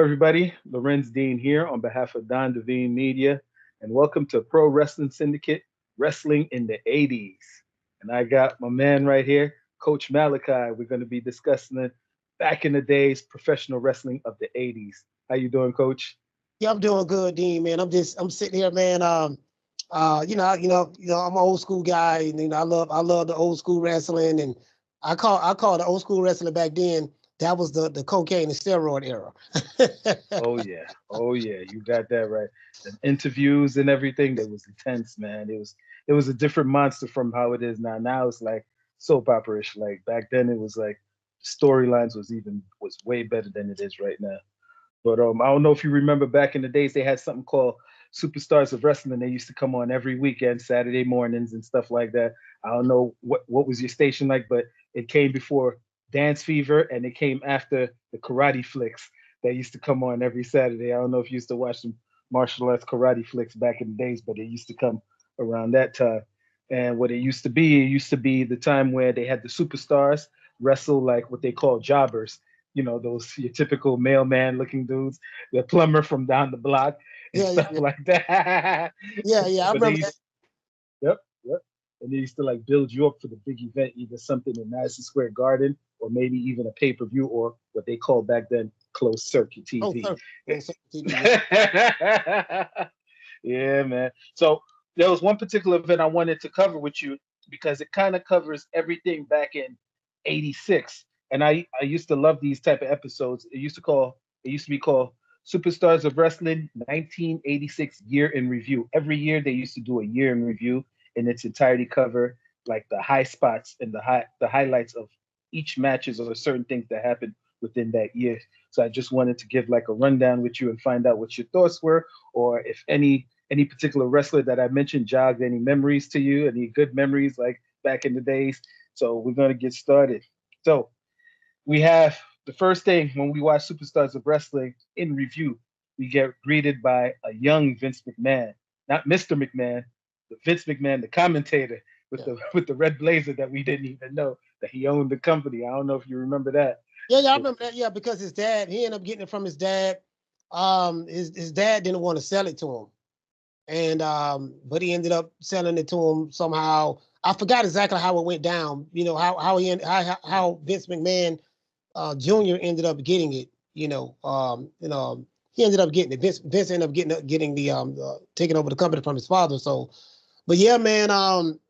everybody. Larenz Dean here on behalf of Don Devine Media, and welcome to Pro Wrestling Syndicate Wrestling in the 80s. And I got my man right here, Coach Malachi. We're going to be discussing it back in the days, professional wrestling of the 80s. How you doing, Coach? Yeah, I'm doing good, Dean, man. I'm sitting here, man. I'm an old school guy, and I love the old school wrestling, and I call the old school wrestling back then. That was the cocaine and steroid era. Oh yeah, oh yeah, you got that right. The interviews and everything, that was intense, man. It was a different monster from how it is now. Now it's like soap opera-ish. Like back then, it was like storylines was way better than it is right now. But I don't know if you remember back in the days, they had something called Superstars of Wrestling. They used to come on every weekend, Saturday mornings and stuff like that. I don't know what was your station like, but it came before Dance Fever and it came after the Karate Flicks that used to come on every Saturday. I don't know if you used to watch some martial arts karate flicks back in the days, but it used to come around that time. And what it used to be the time where they had the superstars wrestle like what they call jobbers, those your typical mailman looking dudes, the plumber from down the block and Yeah, yeah, stuff yeah, like that. yeah, yeah. I But they remember that. used, yep, yep. And they used to like build you up for the big event, either something in Madison Square Garden or maybe even a pay-per-view or what they called back then closed circuit Oh, TV. sir. Oh, sir, TV. Yeah, Yeah, man. So there was one particular event I wanted to cover with you because it kind of covers everything back in '86, and I used to love these type of episodes. It used to be called Superstars of Wrestling 1986 Year in Review. Every year they used to do a year in review in its entirety, cover like the high spots and the highlights of each matches or certain things that happened within that year. So I just wanted to give like a rundown with you and find out what your thoughts were, or if any particular wrestler that I mentioned jogged any memories to you, any good memories like back in the days. So we're gonna get started. So we have the first thing when we watch Superstars of Wrestling in review, we get greeted by a young Vince McMahon, not Mr. McMahon, but Vince McMahon, the commentator with yeah, the red blazer that we didn't even know that he owned the company. I don't know if you remember that. yeah, yeah. I But remember that. Yeah, because his dad, he ended up getting it from his dad. His dad didn't want to sell it to him, and but he ended up selling it to him somehow. I forgot exactly how it went down. You know how Vince McMahon Junior ended up getting it. He ended up getting it. Vince ended up getting the taking over the company from his father. So, but yeah, man,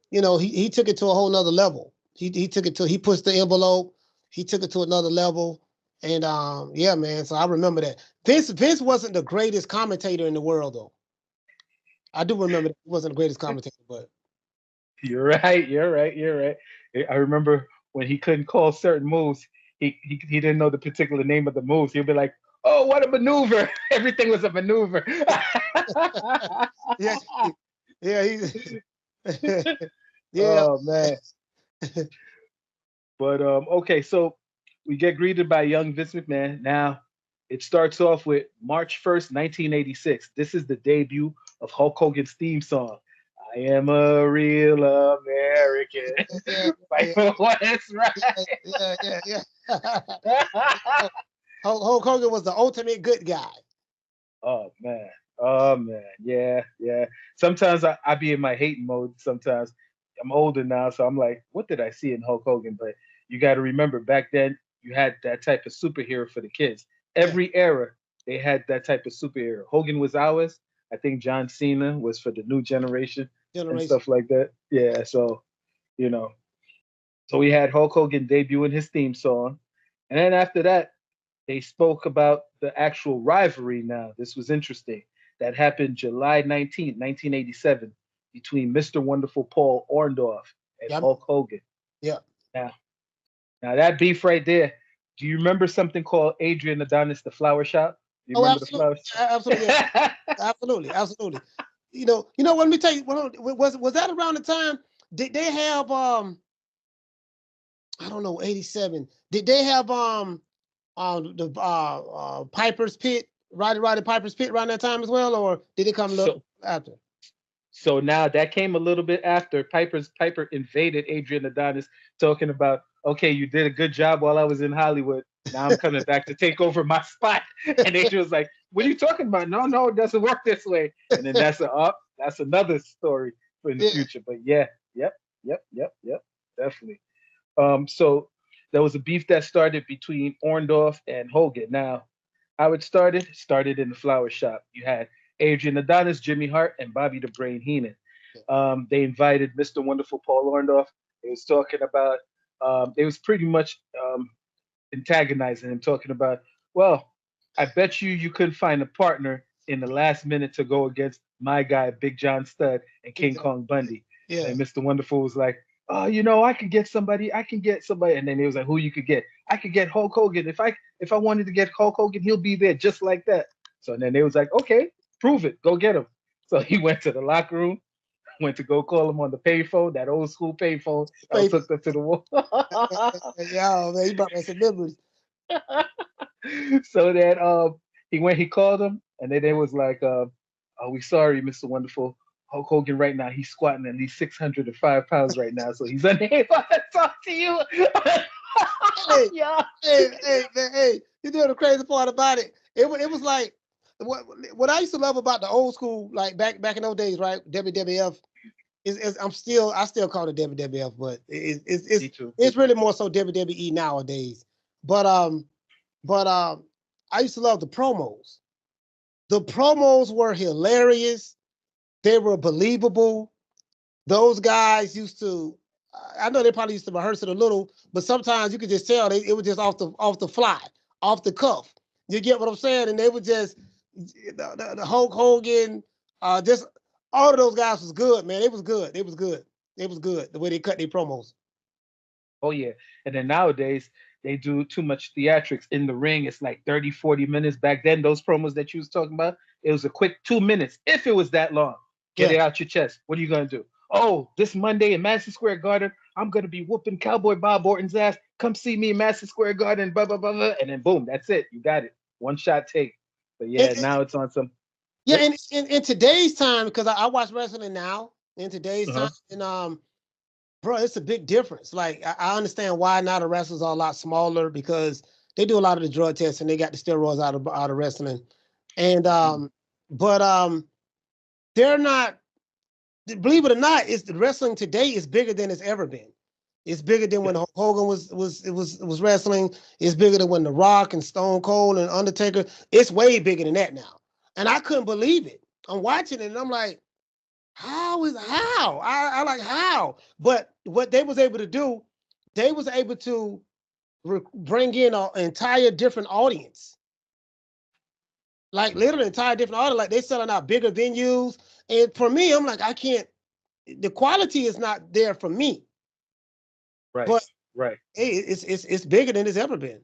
he took it to a whole nother level. He pushed the envelope. He took it to another level. And yeah, man. So I remember that Vince wasn't the greatest commentator in the world, though. I do remember that he wasn't the greatest commentator, but you're right. You're right. You're right. I remember when he couldn't call certain moves. He didn't know the particular name of the moves. He'd be like, "Oh, what a maneuver!" Everything was a maneuver. yeah, yeah, yeah, Oh man. But okay, so we get greeted by young Vince McMahon. Now it starts off with March 1st, 1986. This is the debut of Hulk Hogan's theme song. I am a real American. yeah, Fight yeah, for what's yeah, yeah, yeah. right. Hulk Hogan was the ultimate good guy. Oh man. Oh man. Yeah, yeah. Sometimes I be in my hating mode. Sometimes I'm older now, so I'm like, what did I see in Hulk Hogan? But you got to remember, back then you had that type of superhero for the kids. Yeah, Every era they had that type of superhero. Hogan was ours. I think John Cena was for the new generation and generation. stuff like that. Yeah. So you know, so we had Hulk Hogan debuting his theme song, and then after that, they spoke about the actual rivalry. Now, this was interesting. That happened July 19th, 1987, between Mr. Wonderful Paul Orndorff and Yeah, Hulk Hogan. yeah. Now, now that beef right there. Do you remember something called Adrian Adonis, the flower shop? Do you Oh, remember the absolutely, flower absolutely, yeah. shop? Absolutely, absolutely. You know. Let me tell you. Was that around the time? Did they have I don't know, 87? Did they have the Piper's Pit, Roddy Piper's Pit around that time as well, or did it come a little so after? So now that came a little bit after Piper invaded Adrian Adonis, talking about okay, you did a good job while I was in Hollywood. Now I'm coming back to take over my spot. And Adrian was like, what are you talking about? No, no, it doesn't work this way. And then that's another story for in the Yeah. future. But yeah, yep, definitely. So there was a beef that started between Orndorff and Hogan. Now, how it started in the flower shop. You had Adrian Adonis, Jimmy Hart, and Bobby the Brain Heenan. They invited Mr. Wonderful Paul Orndorff. They was talking about. They was pretty much antagonizing him, talking about, well, I bet you couldn't find a partner in the last minute to go against my guy, Big John Studd and King Yeah. Kong Bundy. And Yeah. then Mr. Wonderful was like, oh, I could get somebody. I can get somebody. And then he was like, who you could get? I could get Hulk Hogan. If I wanted to get Hulk Hogan, he'll be there just like that. So then they was like, okay, prove it. Go get him. So he went to the locker room, went to go call him on the payphone, that old school payphone that was Wait, hooked up to the wall. yeah, man, you brought back some memories. So that he called him, and then they was like, "Oh, we sorry, Mr. Wonderful. Hulk Hogan right now he's squatting at least 605 pounds right now, so he's unable to talk to you." Hey, Yeah. hey, man, hey, you know the crazy part about it? It was like what I used to love about the old school, like back in those days, right? WWF is I still call it WWF, but Me too. it's really more so WWE nowadays. But I used to love the promos. The promos were hilarious. They were believable. Those guys used to. I know they probably used to rehearse it a little, but sometimes you could just tell it was just off the fly, off the cuff. You get what I'm saying? And they would just the Hulk Hogan, just all of those guys was good, man. It was good. It was good. It was good the way they cut their promos. Oh yeah. And then nowadays they do too much theatrics in the ring. It's like 30, 40 minutes. Back then, those promos that you was talking about, it was a quick 2 minutes, if it was that long. Get Yeah. it out your chest. What are you gonna do? Oh, this Monday in Madison Square Garden, I'm gonna be whooping Cowboy Bob Orton's ass. Come see me in Madison Square Garden, blah blah blah blah. And then boom, that's it. You got it. One shot take. But And, yeah, now it's on some. yeah, Yep. in today's time, because I watch wrestling now in today's time, Uh-huh. and bro, it's a big difference. Like I understand why now the wrestlers are a lot smaller because they do a lot of the drug tests and they got the steroids out of wrestling, and but they're not. Believe it or not, it's the wrestling today is bigger than it's ever been. It's bigger than when Yep. Hulk Hogan was wrestling. It's bigger than when The Rock and Stone Cold and Undertaker. It's way bigger than that now. And I couldn't believe it. I'm watching it and I'm like, how? I like how. But what they was able to do, they was able to bring in an entire different audience. Like literally entire different audience. Like they selling out bigger venues. And for me, I'm like, I can't. The quality is not there for me. Right. But Right. hey, it's bigger than it's ever been.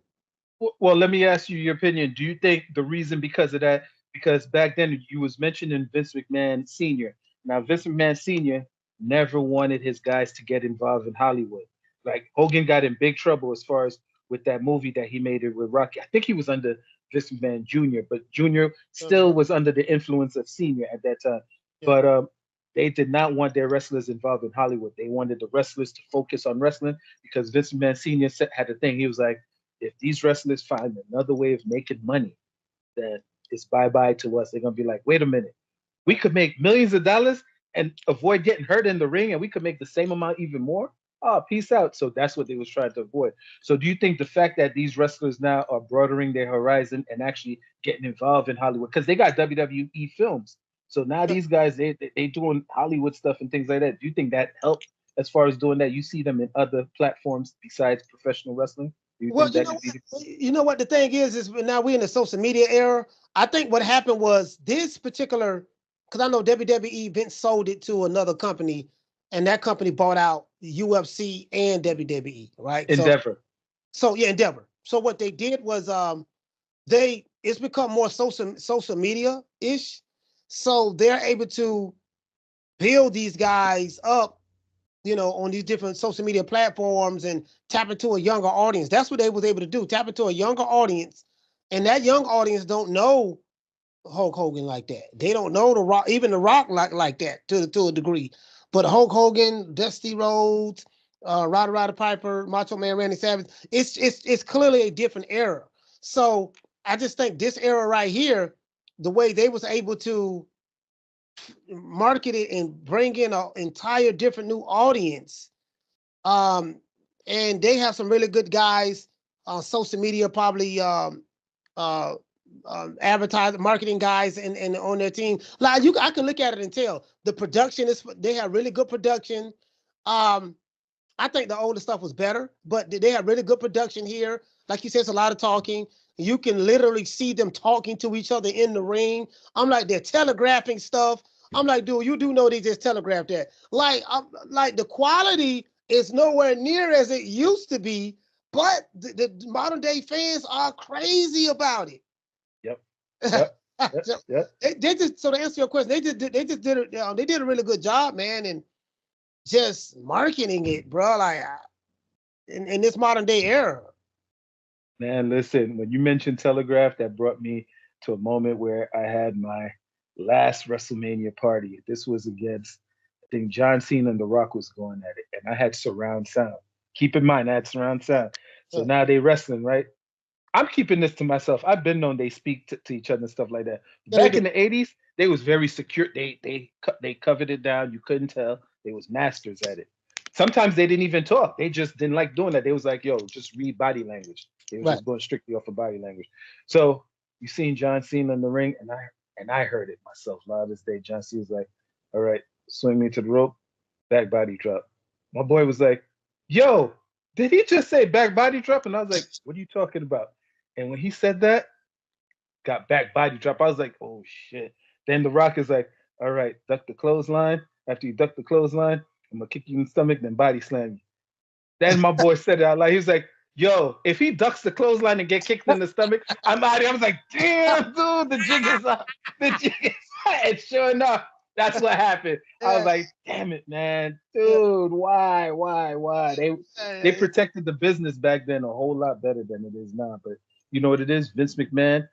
Well, let me ask you your opinion. Do you think the reason because of that, because back then you was mentioning Vince McMahon Sr. Now, Vince McMahon Sr. never wanted his guys to get involved in Hollywood. Like Hogan got in big trouble as far as with that movie that he made it with Rocky. I think he was under Vince McMahon Jr., but Jr. still was under the influence of Sr. at that time. Yeah. But they did not want their wrestlers involved in Hollywood. They wanted the wrestlers to focus on wrestling because Vince McMahon Sr. had a thing. He was like, if these wrestlers find another way of making money, then it's bye bye to us. They're gonna be like, wait a minute, we could make millions of dollars and avoid getting hurt in the ring, and we could make the same amount even more. Oh, peace out. So that's what they was trying to avoid. So do you think the fact that these wrestlers now are broadening their horizon and actually getting involved in Hollywood because they got WWE films? So now these guys they doing Hollywood stuff and things like that. Do you think that helped as far as doing that? You see them in other platforms besides professional wrestling? Do you Well, think that could be the you know what the thing is now we're in the social media era. I think what happened was this particular, because I know WWE Vince sold it to another company, and that company bought out UFC and WWE, right? endeavor? So yeah, Endeavor. So what they did was it's become more social media ish. So they're able to build these guys up, on these different social media platforms and tap into a younger audience. That's what they was able to do, tap into a younger audience. And that young audience don't know Hulk Hogan like that. They don't know The Rock, even The Rock like that to a degree. But Hulk Hogan, Dusty Rhodes, Roddy Piper, Macho Man Randy Savage. It's clearly a different era. So I just think this era right here, the way they was able to market it and bring in an entire different new audience. And they have some really good guys on social media, probably uh, advertising, marketing guys, and on their team. Like I can look at it and tell the production is. They have really good production. Um, I think the older stuff was better, but they have really good production here. Like you said, it's a lot of talking. You can literally see them talking to each other in the ring. I'm like, they're telegraphing stuff. I'm like, dude, you do know they just telegraphed that. Like the quality is nowhere near as it used to be, but the modern day fans are crazy about it. Yep. Yep. Yep. Yep. They just, so to answer your question, they just did it. They did a really good job, man, and just marketing it, bro. Like in this modern day era. Man, listen, when you mentioned Telegraph, that brought me to a moment where I had my last WrestleMania party. This was against, I think John Cena and The Rock was going at it, and I had surround sound. Keep in mind, I had surround sound. So Yeah. now they wrestling, right? I'm keeping this to myself. I've been known they speak to each other and stuff like that. Yeah, they Back do. in the '80s, they was very secure. They covered it down. You couldn't tell. They was masters at it. Sometimes they didn't even talk. They just didn't like doing that. They was like, "Yo, just read body language." They was Right. just going strictly off of body language. So you seen John Cena in the ring, and I heard it myself loud as day. John Cena was like, "All right, swing me to the rope, back body drop." My boy was like, "Yo, did he just say back body drop?" And I was like, "What are you talking about?" And when he said that, got back body drop, I was like, "Oh shit." Then The Rock is like, "All right, duck the clothesline. After you duck the clothesline, I'm gonna kick you in the stomach, then body slam you." Then my boy said it out loud. He was like, "Yo, if he ducks the clothesline and get kicked in the stomach, I'm out of here." I was like, "Damn, dude, the jig is up. The jig is up." And sure enough, that's what happened. I was Yeah, like, "Damn it, man, yeah, dude, why?" They yeah, protected the business back then a whole lot better than it is now. But you know what it is? Vince McMahon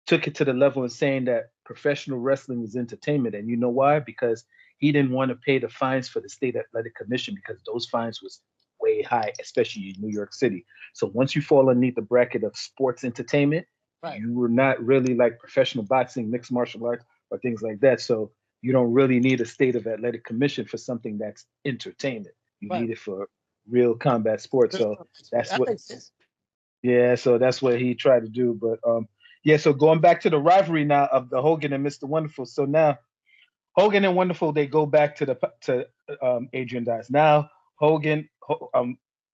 took it to the level of saying that professional wrestling is entertainment. And you know why? Because he didn't want to pay the fines for the state athletic commission because those fines was way high, especially in New York City. So once you fall underneath the bracket of sports entertainment, right. you were not really like professional boxing, mixed martial arts, or things like that. So you don't really need a state of athletic commission for something that's entertainment. You Right. need it for real combat sports. So that's That what makes sense. yeah, so that's what he tried to do. But yeah, so going back to the rivalry now of the Hogan and Mr. Wonderful. So now Hogan and Wonderful, they go back to Adrian Dice. Now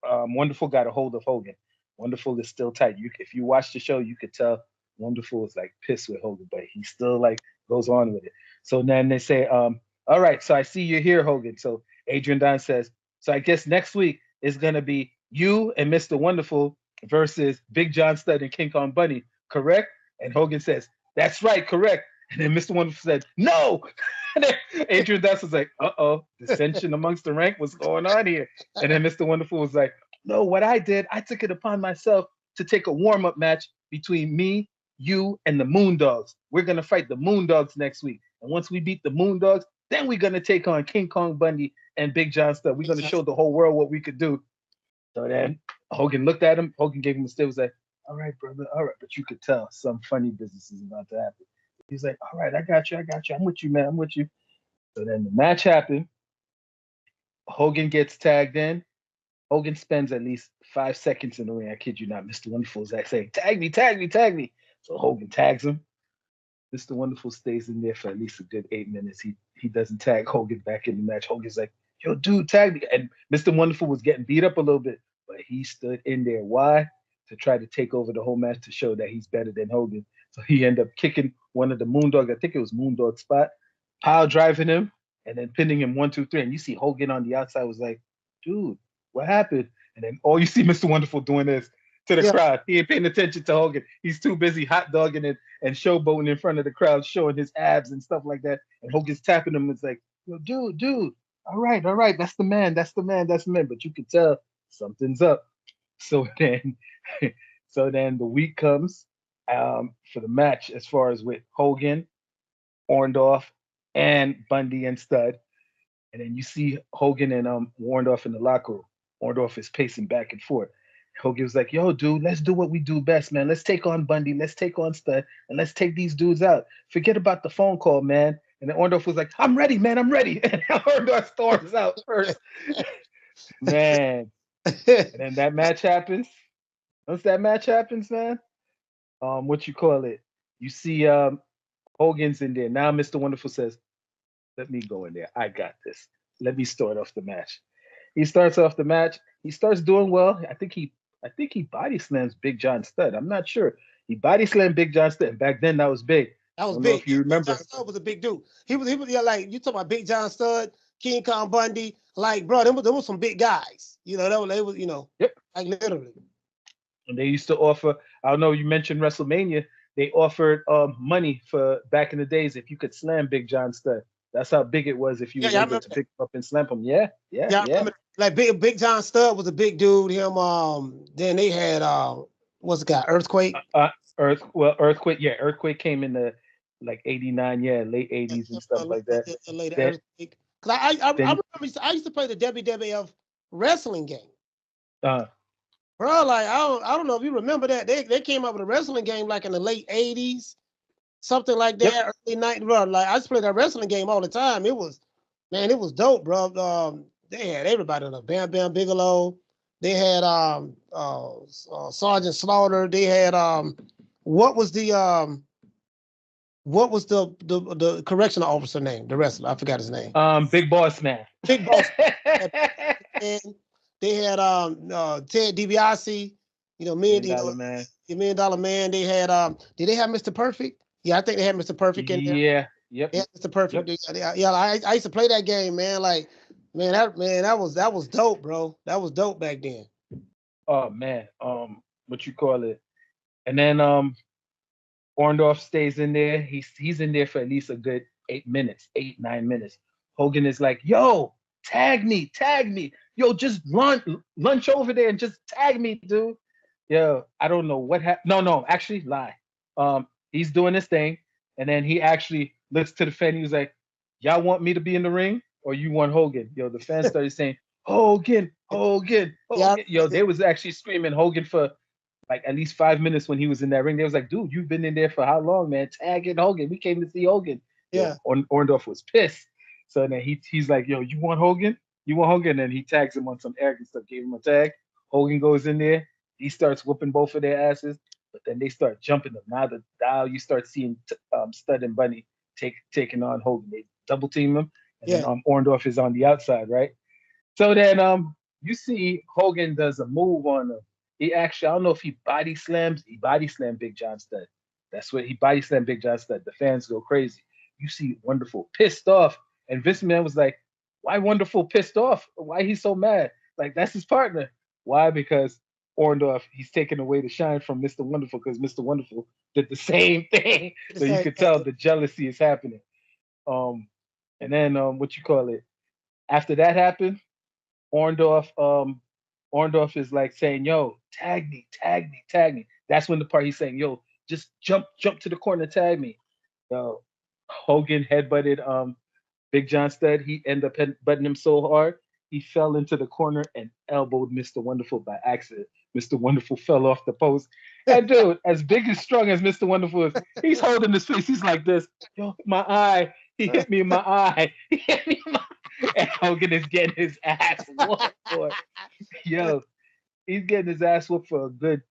Wonderful got a hold of Hogan. Wonderful is still tight. If you watch the show, you could tell Wonderful is like pissed with Hogan, but he still like goes on with it. So then they say, all right, so I see you're here, Hogan. So Adrian Dunn says, so I guess next week is gonna be you and Mr. Wonderful versus Big John Studd and King Kong Bunny, correct? And Hogan says, that's right, correct. And then Mr. Wonderful said, no. And then Adrian Dunn was like, uh-oh, dissension amongst the rank, what's going on here? And then Mr. Wonderful was like, no, what I did, I took it upon myself to take a warm-up match between me, you, and the Moondogs. We're gonna fight the Moondogs next week. And once we beat the Moondogs, then we're gonna take on King Kong Bundy and Big John Studd. We're gonna show the whole world what we could do. So then Hogan looked at him. Hogan gave him a stiff. Was like, "All right, brother. All right." But you could tell some funny business is about to happen. He's like, "All right, I got you. I got you. I'm with you, man. I'm with you." So then the match happened. Hogan gets tagged in. Hogan spends at least 5 seconds in the ring. I kid you not. Mr. Wonderful is like saying, "Tag me, tag me, tag me." So Hogan tags him. Mr. Wonderful stays in there for at least a good 8 minutes. He doesn't tag Hogan back in the match. Hogan's like, "Yo, dude, tag me." And Mr. Wonderful was getting beat up a little bit, but he stood in there. Why? To try to take over the whole match to show that he's better than Hogan. So he ended up kicking one of the Moondog, I think it was Moondog spot, pile driving him, and then pinning him 1, 2, 3. And you see Hogan on the outside was like, dude, what happened? And then all you see Mr. Wonderful doing is to the Yeah. crowd. He ain't paying attention to Hogan. He's too busy hot dogging it and showboating in front of the crowd, showing his abs and stuff like that. And Hogan's tapping him. It's like, yo, dude, all right, that's the man, that's the man, that's the man. But you can tell something's up. So then, so then the week comes for the match as far as with Hogan, Orndorff, and Bundy and Stud. And then you see Hogan and Orndorff in the locker room. Orndorff is pacing back and forth. Hogan was like, "Yo, dude, let's do what we do best, man. Let's take on Bundy. Let's take on Stud, and let's take these dudes out. Forget about the phone call, man." And then Orndorff was like, "I'm ready, man. I'm ready." And Orndorff storms out first, man. And then that match happens. Once that match happens, man, what you call it? You see, Hogan's in there now. Mr. Wonderful says, "Let me go in there. I got this. Let me start off the match." He starts off the match. He starts doing well. I think he body slams Big John Studd. I'm not sure. He body slammed Big John Studd. And back then that was big. That I was don't know big. if you Big John remember. Studd was a big dude. He was yeah, like you talking about Big John Studd, King Kong Bundy, like bro, there was some big guys. They was Yep. like literally. And they used to offer, I don't know, you mentioned WrestleMania. They offered money for back in the days if you could slam Big John Studd. That's how big it was if you Yeah, was yeah, I able remember to that. pick him up and slam him. Yeah, yeah, Yeah, I yeah. remember like Big John Studd was a big dude. Him then they had what's the guy? Uh, Earthquake. uh, Earthquake. Yeah, Earthquake came in the like '89, yeah, late '80s and stuff like that. Later That Earthquake. Cause I then remember I used to play the WWF wrestling game. uh Bro, like I don't know if you remember that. They came up with a wrestling game like in the late 80s, something like yep. that, early 90s, bro. Like I used to play that wrestling game all the time. It was dope, bro. They had everybody on the Bam Bam Bigelow. They had Sergeant Slaughter. They had what was the the correctional officer name? The wrestler, I forgot his name. Big Boss Man. Big Boss. And they had Ted DiBiase, Million Dollar Man. $1 Million Man. They had did they have Mr. Perfect? Yeah, I think they had Mr. Perfect in there. Yeah. Yep. They had Mr. Perfect. Yep. Yeah, I used to play that game, man. Like, that was dope, bro. That was dope back then. Oh man. What you call it? And then Orndorff stays in there. He's in there for at least a good 8 minutes, 8, 9 minutes. Hogan is like, "Yo, tag me. Yo, just lunch over there and just tag me, dude." Yo, I don't know what happened. No, actually, lie. He's doing this thing, and then he actually looks to the fan. He was like, "Y'all want me to be in the ring, or you want Hogan?" Yo, the fans started saying, "Hogan, Hogan, Yeah, Hogan." Yo, they was actually screaming Hogan for like at least 5 minutes when he was in that ring. They was like, "Dude, you've been in there for how long, man? Tag in Hogan. We came to see Hogan." Yo, yeah, Orndorff was pissed. So then he's like, "Yo, you want Hogan? You want Hogan?" And he tags him on some arrogant stuff. Gave him a tag. Hogan goes in there. He starts whooping both of their asses. But then they start jumping them. Now you start seeing Stud and Bunny taking on Hogan. They double team him, and then yeah. Orndorff is on the outside, right? So then you see Hogan does a move on him. He actually, I don't know if he body slammed Big John Studd. That's what he body slammed Big John Studd. The fans go crazy. You see Wonderful pissed off. And Vince Man was like, "Why Wonderful pissed off? Why he's so mad? Like that's his partner." Why? Because Orndorff, he's taking away the shine from Mr. Wonderful because Mr. Wonderful did the same thing. The So you same could tell thing. the jealousy is happening. Um, and then what you call it? After that happened, Orndorff, Orndorff is like saying, "Yo, tag me, tag me, tag me." That's when the part he's saying, "Yo, just jump to the corner, tag me." Yo, Hogan headbutted Big John Studd. He ended up headbutting him so hard he fell into the corner and elbowed Mr. Wonderful by accident. Mr. Wonderful fell off the post. And dude, as big and strong as Mr. Wonderful is, he's holding his face. He's like this. Yo, my eye. He hit me in my eye. He hit me in my and Hogan is getting his ass whooped for it. Yo, he's getting his ass whooped for a good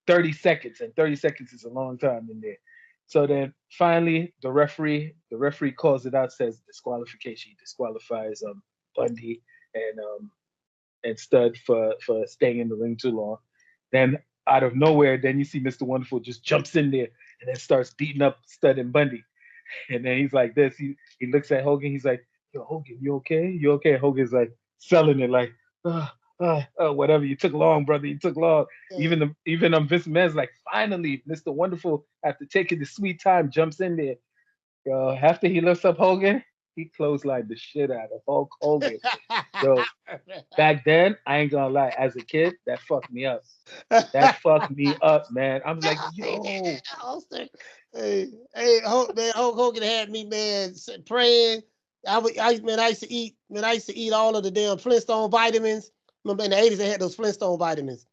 30 seconds, and 30 seconds is a long time in there. So then finally the referee calls it out, says disqualification. He disqualifies Bundy and Stud for staying in the ring too long. Then out of nowhere, then you see Mr. Wonderful just jumps in there and then starts beating up Stud and Bundy. And then he's like this. He looks at Hogan. He's like, "Yo, Hogan, you okay? You okay?" Hogan's like selling it, like, whatever. You took long, brother. You took long. Yeah. Even Vince McMahon's like, finally, Mr. Wonderful, after taking the sweet time, jumps in there. Yo, after he lifts up Hogan, he clotheslined the shit out of Hulk Hogan. Yo, back then, I ain't gonna lie, as a kid, that fucked me up. That fucked me up, man. I was like, yo, Hey, hey, Hulk, man, Hulk Hogan had me, man, praying. I used to eat all of the damn Flintstone vitamins. Remember in the 80s they had those Flintstone vitamins.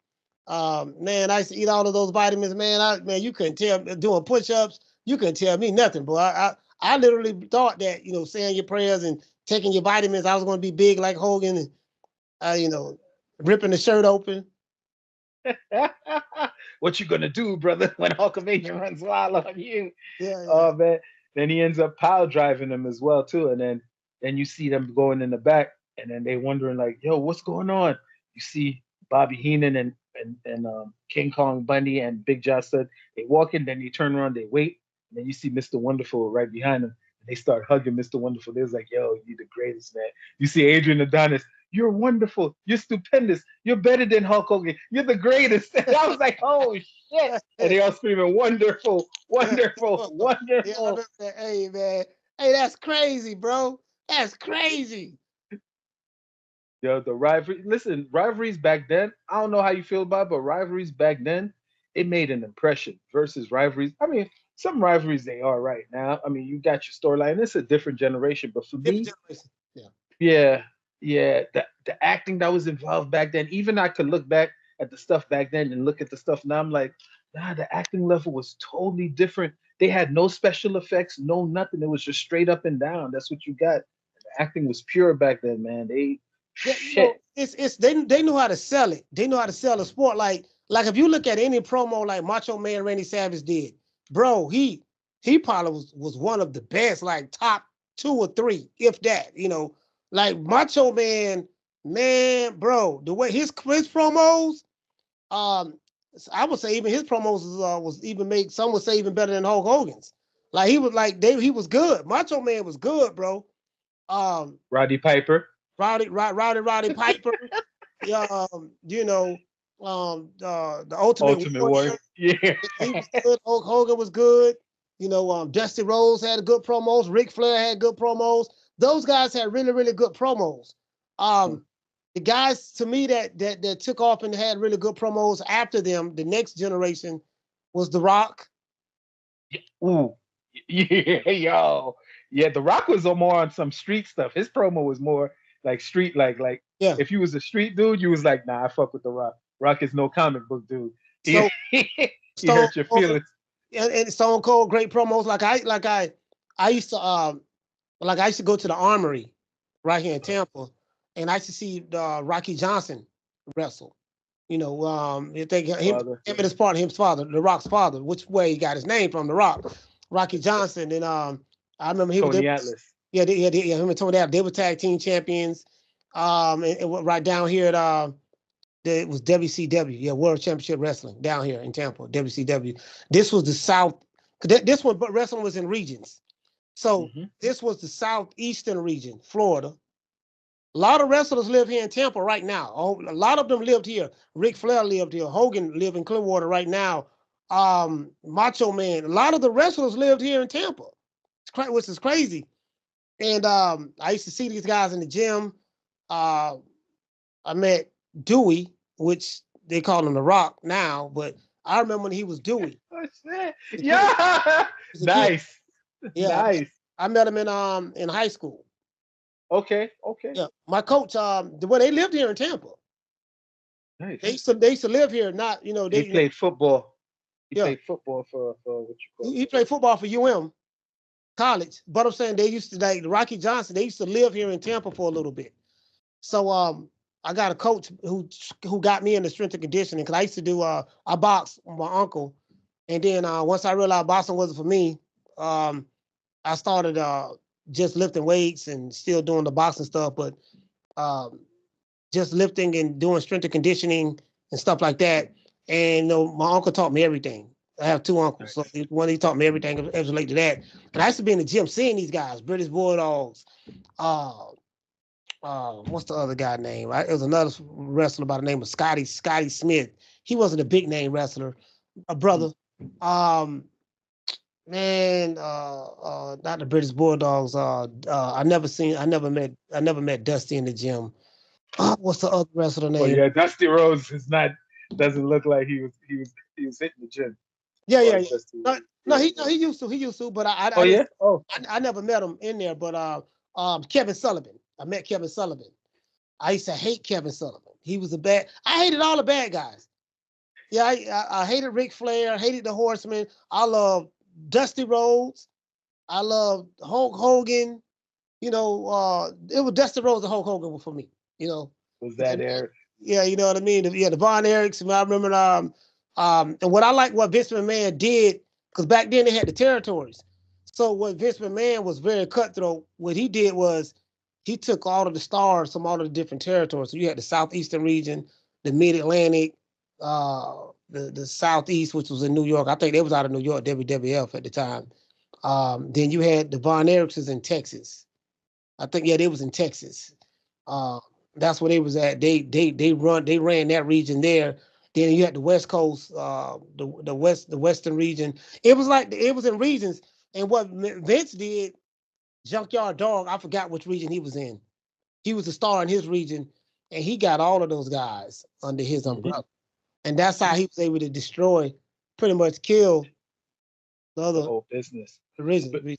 Man, I used to eat all of those vitamins, man. Man, you couldn't tell doing push-ups, you couldn't tell me nothing, boy. I literally thought that, saying your prayers and taking your vitamins, I was gonna be big like Hogan and ripping the shirt open. What you gonna do, brother, when Hulkamania runs wild on you? Yeah, yeah. Oh man. Then he ends up power driving them as well too. And then you see them going in the back, and then they wondering like, yo, what's going on? You see Bobby Heenan and King Kong Bundy and Big John Studd. They walk in, then they turn around, they wait, and then you see Mr. Wonderful right behind them. And they start hugging Mr. Wonderful. They're like, yo, you the greatest, man. You see Adrian Adonis. You're wonderful. You're stupendous. You're better than Hulk Hogan. You're the greatest. And I was like, oh shit. And they all screaming, wonderful, wonderful, Yeah, I wonderful. remember that. Hey, man. Hey, that's crazy, bro. That's crazy. Yo, the rivalry. Listen, rivalries back then, I don't know how you feel about it, but rivalries back then, it made an impression versus rivalries. I mean, some rivalries they are right now. I mean, you got your storyline. It's a different generation. But for Different me, generation. Yeah. yeah, yeah, the acting that was involved back then, even I could look back at the stuff back then and look at the stuff now. I'm like, nah, the acting level was totally different. They had no special effects, no nothing. It was just straight up and down. That's what you got. The acting was pure back then, man. They Yeah, shit. it's they knew how to sell it. They knew how to sell the sport. Like if you look at any promo like Macho Man Randy Savage did, bro, he probably was one of the best, like top 2 or 3, if that. Like Macho Man, man, bro, the way his promos, um, I would say even his promos was even made. Some would say even better than Hulk Hogan's. Like he was good. Macho Man was good, bro. Um, Roddy Piper, Rowdy Piper. Yeah, the Ultimate Ultimate Warrior. Warrior. Yeah. He was good. Hulk Hogan was good. Dusty Rhodes had good promos. Ric Flair had good promos. Those guys had really, really good promos. The guys to me that took off and had really good promos after them, the next generation, was The Rock. Ooh. Yeah, yo. Yeah, The Rock was more on some street stuff. His promo was more like street, like Yeah. if you was a street dude, you was like, nah, I fuck with The Rock. Rock is no comic book dude. He So he Stone hurt your Cold feelings. and Stone Cold, great promos. I used to I used to go to the Armory right here in Tampa, and I used to see Rocky Johnson wrestle. You think him Father. and his partner, his father, The Rock's father, which way he got his name from, The Rock, Rocky Johnson. And I remember Tony Atlas. him and Tony Atlas, they were tag team champions. And right down here at it was WCW, yeah, World Championship Wrestling down here in Tampa, WCW. This was the South. This one, but wrestling was in regions. So Hmm. this was the southeastern region, Florida. A lot of wrestlers live here in Tampa right now. A lot of them lived here. Ric Flair lived here. Hogan lived in Clearwater right now. Macho Man. A lot of the wrestlers lived here in Tampa, which is crazy. And I used to see these guys in the gym. Uh, I met Dewey, which they call him The Rock now, but I remember when he was Dewey. Oh, shit. He was a kid. Yeah. He was a kid. Nice. Yeah, Nice. I met him in high school. Okay. Okay. Yeah, my coach. They lived here in Tampa. Nice. They used to live here. Not He played football. He yeah. played football for what you call He played football for College, but I'm saying they used to like Rocky Johnson. They used to live here in Tampa for a little bit. So I got a coach who got me into strength and conditioning because I used to do I boxed with my uncle, and then once I realized boxing wasn't for me, I started just lifting weights and still doing the boxing stuff, but um, just lifting and doing strength and conditioning and stuff like that. And my uncle taught me everything. I have 2 uncles, so nice. one he taught me everything as related to that. And I used to be in the gym seeing these guys, British Bulldogs. Uh, what's the other guy name? It was another wrestler by the name of Scotty Smith. He wasn't a big name wrestler, a brother. Um, man, not the British Bulldogs. I never met Dusty in the gym. What's the other wrestler Oh name? yeah, Dusty Rhodes is not doesn't look like he was hitting the gym as Yeah, far yeah, as yeah. Dusty No, Rhodes. he used to, but Oh I didn't. yeah? Oh I never met him in there, but Kevin Sullivan. I met Kevin Sullivan. I used to hate Kevin Sullivan. He was a bad. I hated all the bad guys. Yeah, I hated Ric Flair. Hated the Horsemen. I love Dusty Rhodes. I love Hulk Hogan. It was Dusty Rhodes and Hulk Hogan for me. You know, Was that and, Eric? yeah, you know what I mean. The Von Erichs. I remember and what I like what Vince McMahon did, because back then they had the territories. So what Vince McMahon was very cutthroat. What he did was he took all of the stars from all of the different territories. So you had the Southeastern region, the Mid Atlantic, the Southeast, which was in New York. I think they was out of New York, WWF at the time. Then you had the Von Erichs in Texas. I think they was in Texas. That's where they was at. They ran that region there. Then you had the West Coast, the Western region. It was in regions. And what Vince did, Junkyard Dog, I forgot which region he was in. He was a star in his region, and he got all of those guys under his umbrella. And that's how he was able to destroy, pretty much kill the whole business. region.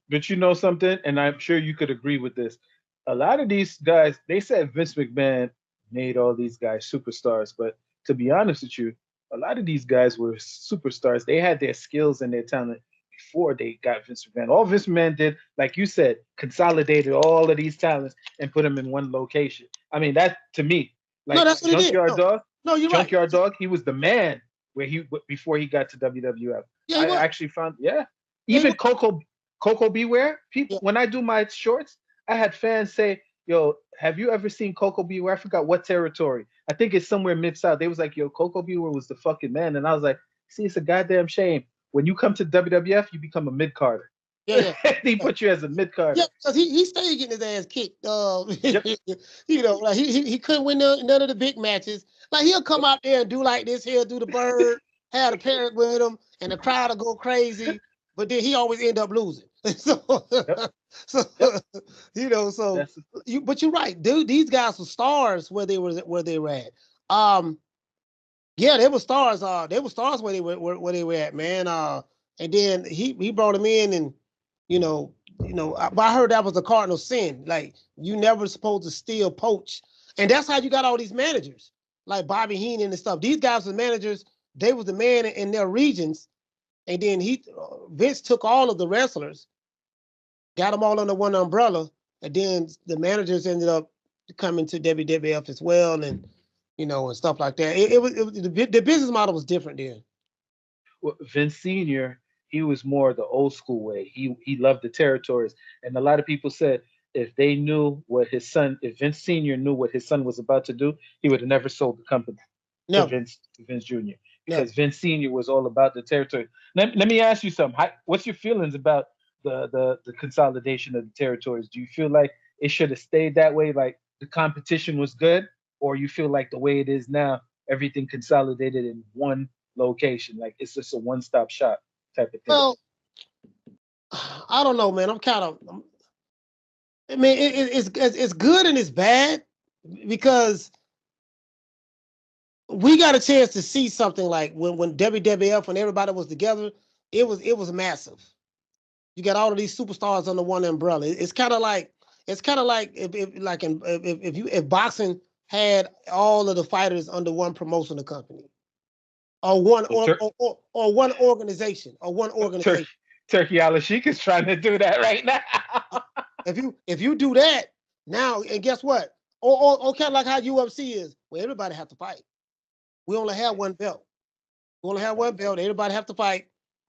But you know something, and I'm sure you could agree with this. A lot of these guys, they said Vince McMahon made all these guys superstars, but to be honest with you, a lot of these guys were superstars. They had their skills and their talent before they got Vince McMahon. All Vince McMahon did, like you said, consolidated all of these talents and put them in one location. I mean, that to me, No, like that's what he did. Junkyard Dog. No, you're right. Junkyard Dog, he was the man before he got to WWF. Yeah, I actually found, even Coco Beware. People, when I do my shorts, I had fans say, "Yo, have you ever seen Coco Beware?" I forgot what territory. I think it's somewhere mid south. They was like, "Yo, Coco Beware was the fucking man," and I was like, "See, it's a goddamn shame. When you come to WWF, you become a mid carder." Yeah. They put you as a mid carder. Yeah, because he stayed getting his ass kicked. Yep. Like he couldn't win none of the big matches. Like he'll come out there and do like this. He'll do the bird, have the parrot with him, and the crowd will go crazy. But then he always end up losing. But you're right, dude. These guys were stars where they were at. Yeah, they were stars. They were stars where they were at, man. And then he brought them in, and I heard that was a cardinal sin. Like you never supposed to steal, poach, and that's how you got all these managers like Bobby Heenan and stuff. These guys were managers. They was the man in their regions, and then Vince took all of the wrestlers, got them all under one umbrella, and then the managers ended up coming to WWF as well, and and stuff like that. The business model was different then. Well, Vince Senior, he was more the old school way. He loved the territories, and a lot of people said if if Vince Senior knew what his son was about to do, he would have never sold the company to Vince Junior. Because Vince Senior was all about the territory. Let me ask you something. What's your feelings about the consolidation of the territories? Do you feel like it should have stayed that way, like the competition was good, or you feel like the way it is now, everything consolidated in one location, like it's just a one-stop shop type of thing? Well, I don't know, man. It's good and it's bad because we got a chance to see something like when WWF, when everybody was together, it was massive. You got all of these superstars under one umbrella. It's kind of like if boxing had all of the fighters under one promotional company, or one organization. Turkey Al-Sheikh is trying to do that right now. If you do that now, and guess what? Or kind of like how UFC is, where everybody have to fight. We only have one belt. Everybody have to fight.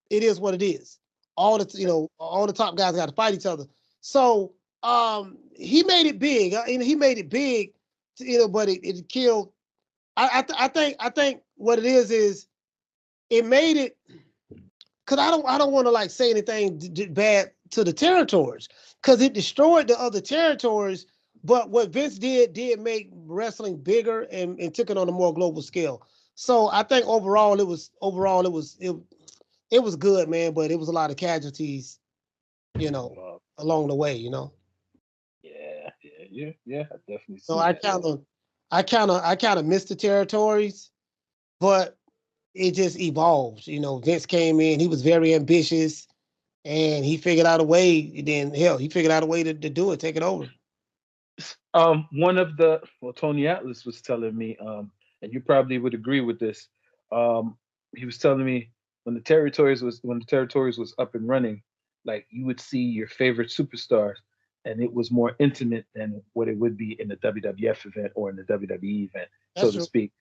It is what it is. All the top guys got to fight each other. So he made it big. He made it big, but it killed. I think what it is it made it, because I don't want to like say anything bad to the territories, because it destroyed the other territories. But what Vince did make wrestling bigger and took it on a more global scale. So I think overall it was good, man. But it was a lot of casualties, along the way, Yeah, I definitely. So I kind of missed the territories, but it just evolved. Vince came in. He was very ambitious. and he figured out a way. Then hell, he figured out a way to do it, take it over. One of the well, Tony Atlas was telling me, and you probably would agree with this. Um, he was telling me when the territories was up and running, like you would see your favorite superstars, and it was more intimate than what it would be in the WWF event or in the WWE event, so That's to true. speak.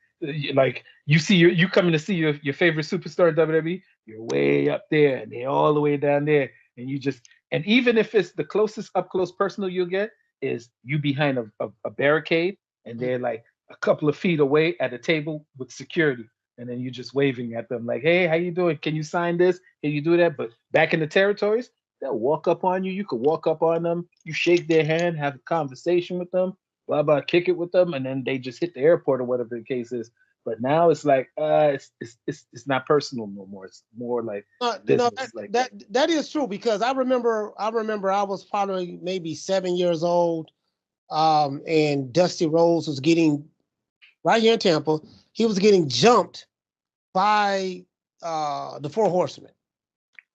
Like you coming to see your favorite superstar in WWE, you're way up there, and they're all the way down there, and you just and even if it's the closest up close personal you'll get is you behind a barricade and Mm. they're like a couple of feet away at a table with security and then you're just waving at them like, hey, how you doing, can you sign this, can you do that? But back in the territories, they'll walk up on you, you could walk up on them, you shake their hand, have a conversation with them, blah blah, kick it with them, and then they just hit the airport or whatever the case is. But now it's like it's not personal no more, it's more like That, business, like that is true because I remember I was probably maybe 7 years old, and Dusty Rhodes was getting right here in Tampa. He was getting jumped by the Four Horsemen,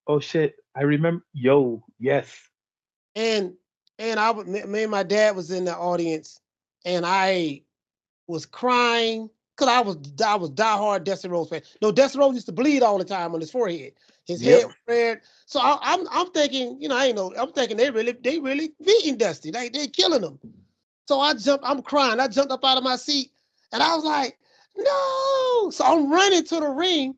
oh shit, I remember, yo, yes. and me and my dad was in the audience, and I was crying because I was diehard Dusty Rhodes fan. No, Dusty Rhodes used to bleed all the time on his forehead. His head Yep. was red. So I'm thinking, I ain't know. I'm thinking they really beating Dusty. Like they killing him. So I'm crying. I jumped up out of my seat, and I was like, no. So I'm running to the ring,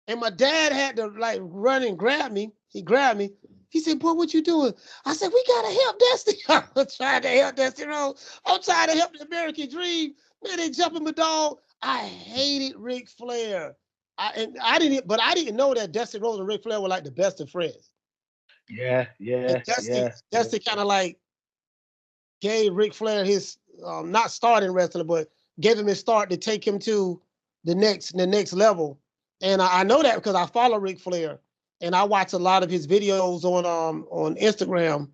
and my dad had to like run and grab me. He grabbed me. He said, boy, what you doing? I said, we gotta help Dusty. I'm trying to help Dusty Rhodes. I'm trying to help the American dream. Man, they jumping my dog. I hated Ric Flair. I didn't know that Dusty Rhodes and Ric Flair were like the best of friends. Yeah, And yeah, Dusty, yeah, yeah. Dusty kind of like gave Ric Flair his not starting wrestler, but gave him his start to take him to the next level. And I know that because I follow Ric Flair and I watch a lot of his videos on Instagram.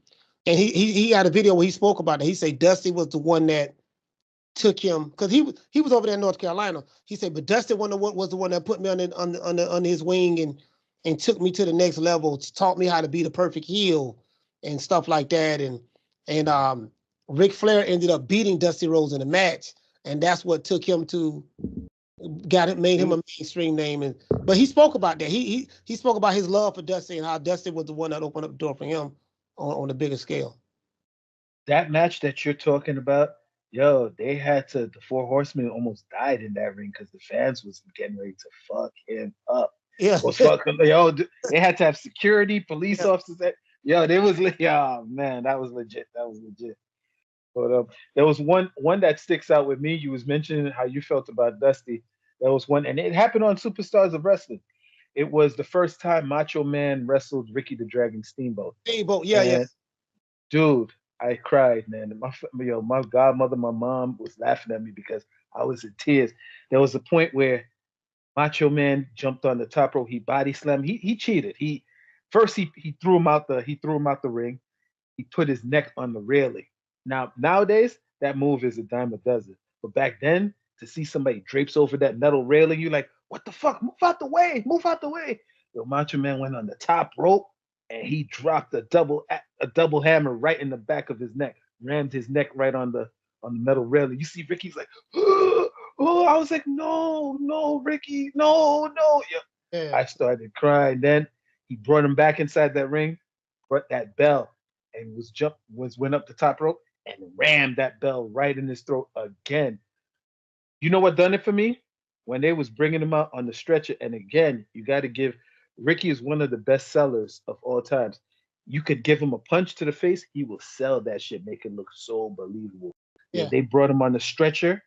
And he had a video where he spoke about it. He said Dusty was the one that took him because he was over there in North Carolina. He said, but Dusty was the one that put me under his wing and took me to the next level, taught me how to be the perfect heel and stuff like that. And Ric Flair ended up beating Dusty Rhodes in a match, and that's what took him to made him a mainstream name. But he spoke about that. He spoke about his love for Dusty and how Dusty was the one that opened up the door for him on a bigger scale. That match that you're talking about, yo, they had to. The Four Horsemen almost died in that ring because the fans was getting ready to fuck him up. Yeah, Was fucking yo. They had to have security, police yeah. officers. Yo, they was yeah, man, that was legit. That was legit. But there was one that sticks out with me. You was mentioning how you felt about Dusty. There was one, and it happened on Superstars of Wrestling. It was the first time Macho Man wrestled Ricky the Dragon Steamboat, Steamboat. Yeah, yeah. and dude, I cried, man. My godmother, my mom was laughing at me because I was in tears. There was a point where Macho Man jumped on the top rope. He body slammed. He cheated. He threw him out the ring. He put his neck on the railing. Now nowadays that move is a dime a dozen. But back then, to see somebody drapes over that metal railing, you like, what the fuck? Move out the way! Move out the way! Yo, Macho Man went on the top rope and he dropped a double hammer right in the back of his neck, rammed his neck right on the metal railing. You see Ricky's like, oh, I was like, no, no, Ricky, no, no. Yeah. Yeah. I started crying. Then he brought him back inside that ring, brought that bell, and went up the top rope and rammed that bell right in his throat again. You know what done it for me? When they was bringing him out on the stretcher, and again, you got to give Ricky is one of the best sellers of all times. You could give him a punch to the face, he will sell that shit, make it look so believable. Yo, Yeah. they brought him on the stretcher.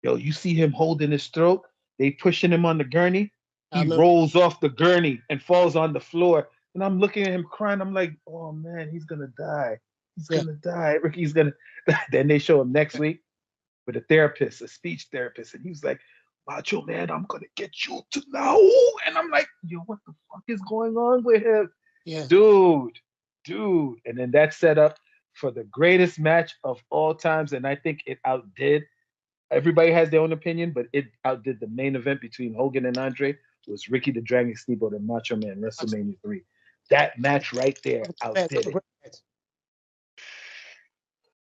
Yo, you see him holding his throat. They pushing him on the gurney. I He remember. rolls off the gurney and falls on the floor. And I'm looking at him crying. I'm like, oh man, he's gonna die. He's Yeah. gonna die. Ricky's gonna. Then they show him next week with a therapist, a speech therapist, and he was like, Macho Man, I'm gonna get you to now. And I'm like, yo, what the fuck is going on with him? Yeah. Dude, dude. And then that set up for the greatest match of all times. And I think it outdid. Everybody has their own opinion, but it outdid the main event between Hogan and Andre. Was Ricky the Dragon Steamboat and Macho Man WrestleMania 3. That match right there Man, it was outdid a it. great match.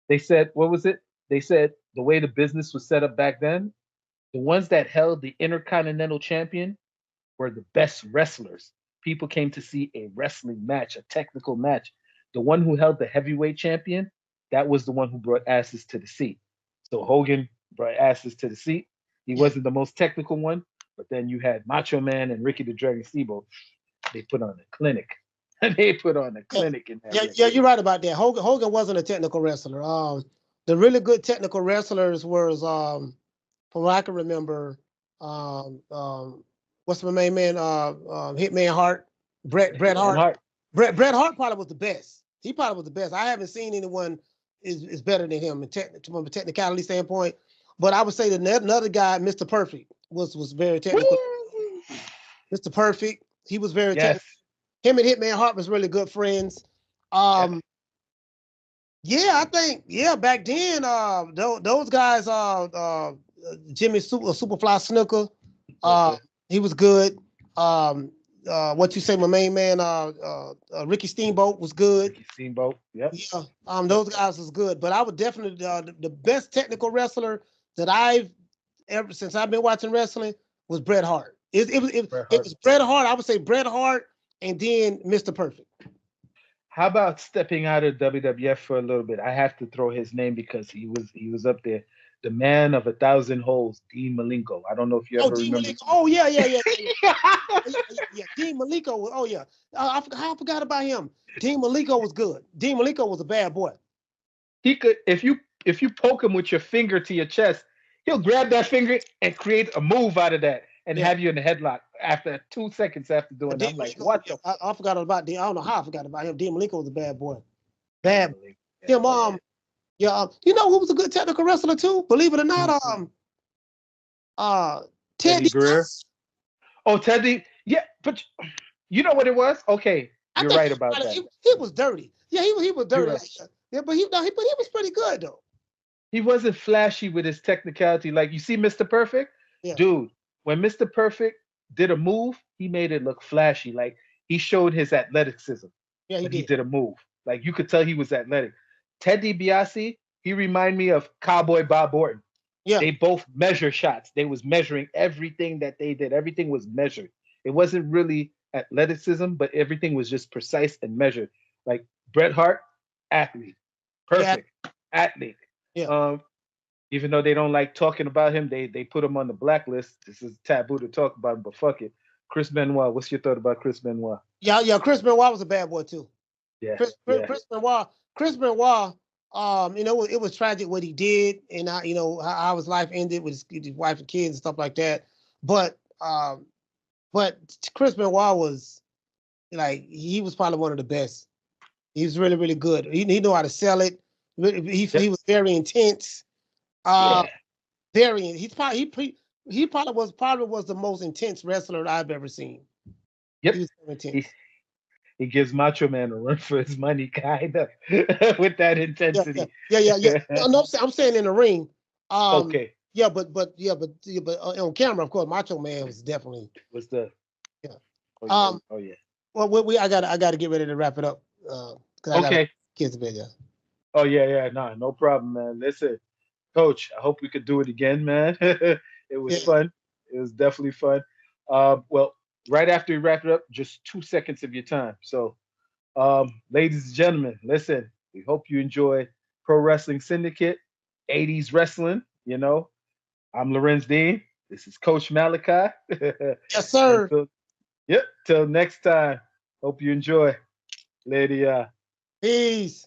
They said, what was it? They said the way the business was set up back then, the ones that held the Intercontinental Champion were the best wrestlers. People came to see a wrestling match, a technical match. The one who held the heavyweight champion, that was the one who brought asses to the seat. So Hogan brought asses to the seat. He Yeah. wasn't the most technical one, but then you had Macho Man and Ricky the Dragon Steamboat. They put on a clinic. They put on a Yeah, clinic in that yeah, ring. yeah, you're right about that. Hogan wasn't a technical wrestler. The really good technical wrestlers was from what I can remember, um, um, what's my main man? Hitman Hart, Bret And Hart. Hart. Bret Hart probably was the best. He probably was the best. I haven't seen anyone is better than him from a technicality standpoint. But I would say that another guy, Mr. Perfect, was very technical. Woo! Mr. Perfect, he was very Yes. technical. Him and Hitman Hart was really good friends. Yes. Yeah, I think back then, those guys, Jimmy Superfly Snooker, Okay. he was good. What you say, my main man, Ricky Steamboat was good. Ricky Steamboat. Yep. Yeah, those guys was good. But I would definitely the best technical wrestler that I've ever since I've been watching wrestling was Bret Hart. Bret It Hart. was Bret Hart. I would say Bret Hart, and then Mr. Perfect. How about stepping out of WWF for a little bit? I have to throw his name because he was up there. The man of a thousand holes, Dean Malenko. I don't know if you Oh, ever Dean remember. Malenko. Oh, yeah. Dean Malenko was. Oh, yeah. I forgot about him. Dean Malenko was good. Dean Malenko was a bad boy. He could, if you poke him with your finger to your chest, he'll grab that finger and create a move out of that and Yeah. have you in the headlock after 2 seconds after doing that. Dean I'm like, Malenko. what Yeah, the I forgot about Dean. I don't know how I forgot about him. Dean Malenko was a bad boy. Dean Bad. Malenko? Him. Yeah, Yeah. You know who was a good technical wrestler too? Believe it or yeah. not. Uh, Ted Teddy Greer. DiBiase. Oh, Teddy. Yeah, but you know what it was? Okay, I you're think right about that. he was dirty. Yeah, he was You're dirty. right. Like, yeah, but he was pretty good though. He wasn't flashy with his technicality. Like you see Mr. Perfect, Yeah. dude. When Mr. Perfect did a move, he made it look flashy. Like he showed his athleticism Yeah, he when he did. did a move. Like you could tell he was athletic. Ted DiBiase, he reminded me of Cowboy Bob Orton. Yeah. They both measure shots. They was measuring everything that they did. Everything was measured. It wasn't really athleticism, but everything was just precise and measured. Like Bret Hart, athlete, Yeah. perfect athlete. Yeah. Um, even though they don't like talking about him, they put him on the blacklist. This is taboo to talk about him, but fuck it. Chris Benoit, what's your thought about Chris Benoit? Yeah. Chris Benoit was a bad boy too. Yeah, Chris, Chris, yeah, Chris Benoit, Chris Benoit, it was tragic what he did, and how his life ended with his wife and kids and stuff like that. But but Chris Benoit was like he was probably one of the best. He was really really good. He knew how to sell it. He yep, was very intense. Uh, yeah, very. He probably was the most intense wrestler I've ever seen. He yep. was very He intense. he gives Macho Man a run for his money, kind of, with that Yeah. intensity. Yeah. No, I'm saying in the ring. Okay, But on camera, of course, Macho Man was definitely. was the Yeah. oh yeah, Um. oh yeah. Well, I got to get ready to wrap it up. Because I got Okay, kids to bed. Yeah. oh yeah, yeah. No problem, man. Listen, Coach. I hope we could do it again, man. It was Yeah. fun. It was definitely fun. Well, right after we wrap it up, just 2 seconds of your time. So, ladies and gentlemen, listen. We hope you enjoy Pro Wrestling Syndicate, 80s wrestling. I'm Larenz Dean. This is Coach Malachi. Yes, sir. Until yep, till next time. Hope you enjoy. Lady Peace.